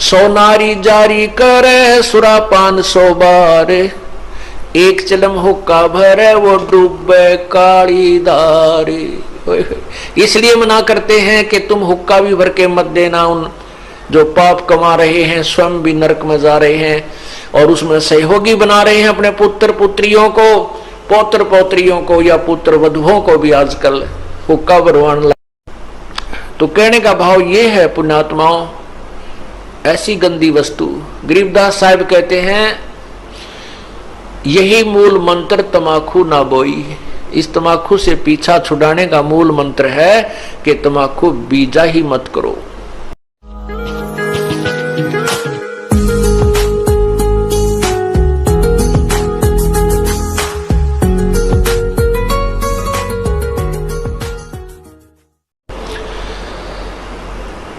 सोनारी जारी करे सुरापान 100 बार, एक चलम हुक्का भरे वो डूबे काली धार। इसलिए मना करते हैं कि तुम हुक्का भी भर के मत देना, उन जो पाप कमा रहे हैं, स्वयं भी नरक में जा रहे हैं और उसमें सहयोगी बना रहे हैं अपने पुत्र पुत्रियों को, पौत्र पौत्रियों को या पुत्र वधुओं को भी आजकल हुक्का भरवाने लगे। तो कहने का भाव ये है पुण्यात्माओं, ऐसी गंदी वस्तु, गरीबदास साहब कहते हैं यही मूल मंत्र तमाकू ना बोई। इस तमाकू से पीछा छुड़ाने का मूल मंत्र है कि तमाकू बीजा ही मत करो।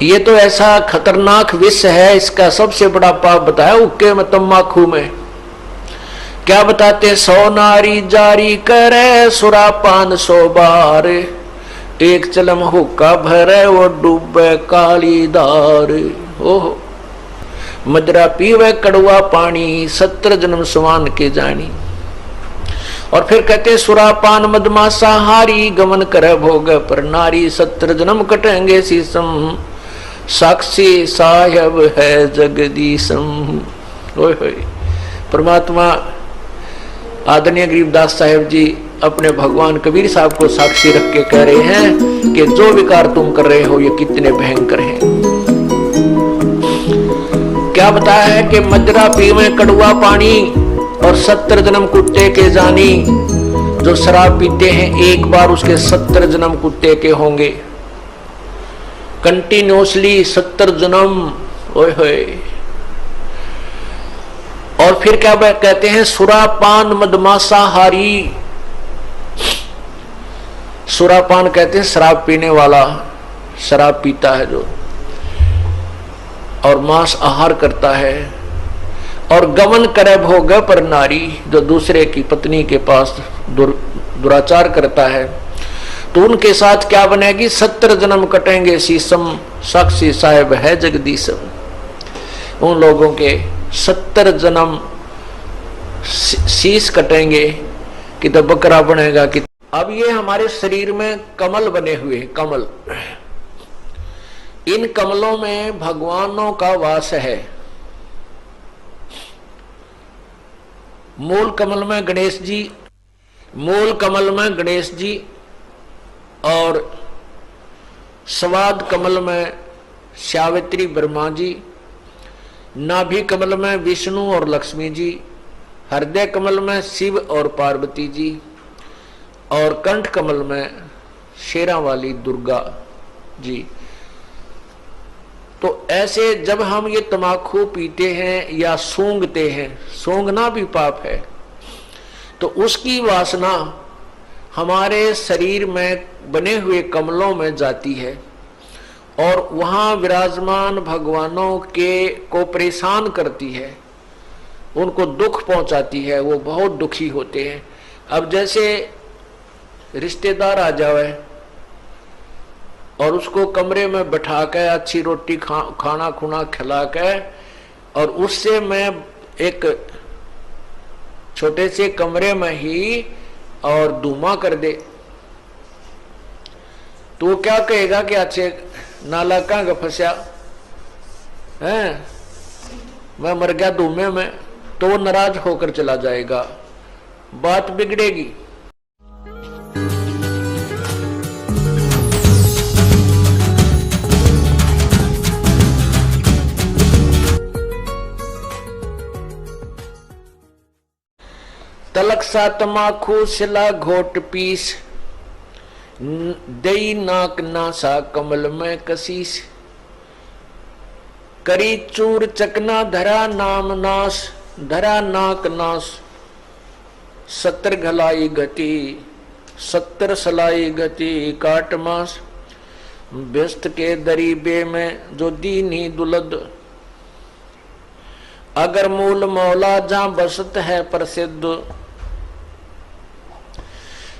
ये तो ऐसा खतरनाक विष है, इसका सबसे बड़ा पाप बताया हुक्के में, तम्बाकू में। क्या बताते? 100 नारी जारी करे सुरापान 100 बार, एक चलम हुक्का भरे वो डूबे काली धार। ओहो, मदरा पीवे कड़वा पानी, 70 जन्म समान के जानी। और फिर कहते सुरापान मदमासा हारी, गमन करे भोग पर नारी, 70 जन्म कटेंगे शीसम, साक्षी साहेब है जगदीशम। ओए होए, परमात्मा आदरणीय गरीबदास साहेब जी अपने भगवान कबीर साहब को साक्षी रख के कह रहे हैं कि जो विकार तुम कर रहे हो ये कितने भयंकर हैं। क्या बताया है कि मदरा पीवे कड़वा पानी और 70 जन्म कुत्ते के जानी। जो शराब पीते हैं एक बार उसके 70 जन्म कुत्ते के होंगे, कंटिन्यूसली 70 जन्म। ओए होए, और फिर क्या कहते हैं सुरापान मदमासा हारी। सुरापान कहते हैं शराब पीने वाला, शराब पीता है जो, और मांस आहार करता है। और गमन करे भोग पर नारी, जो दूसरे की पत्नी के पास दुराचार करता है, तो उनके साथ क्या बनेगी? 70 जन्म कटेंगे शीसम, साक्षी साहेब है जगदीशम। उन लोगों के 70 जन्म शीश कटेंगे कि तो बकरा बनेगा कि। अब ये हमारे शरीर में कमल बने हुए हैं, कमल। इन कमलों में भगवानों का वास है। मूल कमल में गणेश जी, मूल कमल में गणेश जी, और स्वाद कमल में सावित्री ब्रह्मा जी, नाभि कमल में विष्णु और लक्ष्मी जी, हृदय कमल में शिव और पार्वती जी, और कंठ कमल में शेरा वाली दुर्गा जी। तो ऐसे जब हम ये तमाकू पीते हैं या सूंघते हैं, सूंघना भी पाप है, तो उसकी वासना हमारे शरीर में बने हुए कमलों में जाती है और वहां विराजमान भगवानों के को परेशान करती है, उनको दुख पहुंचाती है, वो बहुत दुखी होते हैं। अब जैसे रिश्तेदार आ जावे और उसको कमरे में बैठा के अच्छी रोटी खाना खुना खिला के, और उससे मैं एक छोटे से कमरे में ही और धुआं कर दे, तो वो क्या कहेगा कि अच्छे नाला कहाँ फंसा है, मैं मर गया धुएं में, तो वो नाराज होकर चला जाएगा, बात बिगड़ेगी। तलक सा तमाकू सिला घोट पीस, दई नाक नासा कमल में कसीस, करी चूर चकना धरा नाम नाश, धरा नाक नाश, 70 घलाई गति 70 सलाई गति काट मास, व्यस्त के दरीबे में जो दीनी दुलद, अगर मूल मौला जहां बसत है प्रसिद्ध,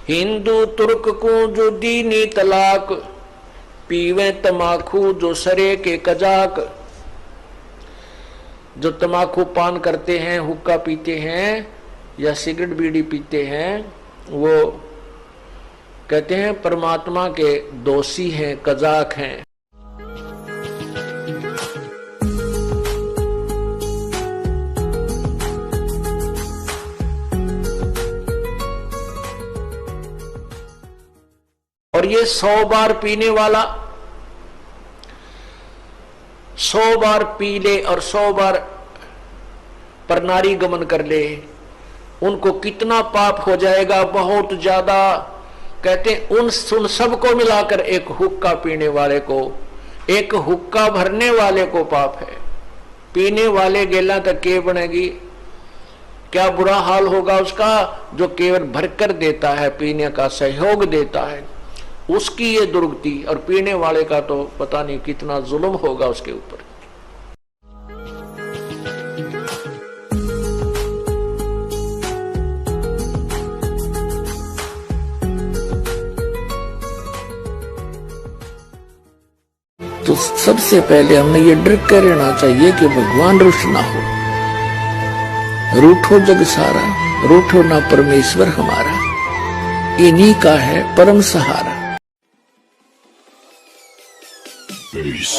हिंदू तुर्क को जो दीनी तलाक, पीवे तमाकू जो सरे के कजाक, जो तम्बाकू पान करते हैं, हुक्का पीते हैं या सिगरेट बीड़ी पीते हैं, वो कहते हैं परमात्मा के दोषी हैं, कजाक हैं। और ये 100 बार पीने वाला 100 बार पी ले और 100 बार परनारी गमन कर ले, उनको कितना पाप हो जाएगा, बहुत ज्यादा। कहते उन सबको मिलाकर एक हुक्का पीने वाले को, एक हुक्का भरने वाले को पाप है। पीने वाले गेला तक के बनेगी, क्या बुरा हाल होगा उसका जो केवल भरकर देता है, पीने का सहयोग देता है, उसकी ये दुर्गति। और पीने वाले का तो पता नहीं कितना जुल्म होगा उसके ऊपर। तो सबसे पहले हमें ये डर कर रहना चाहिए कि भगवान रुष्ट ना हो। रूठो जग सारा, रूठो ना परमेश्वर हमारा, इन्हीं का है परम सहारा। Peace.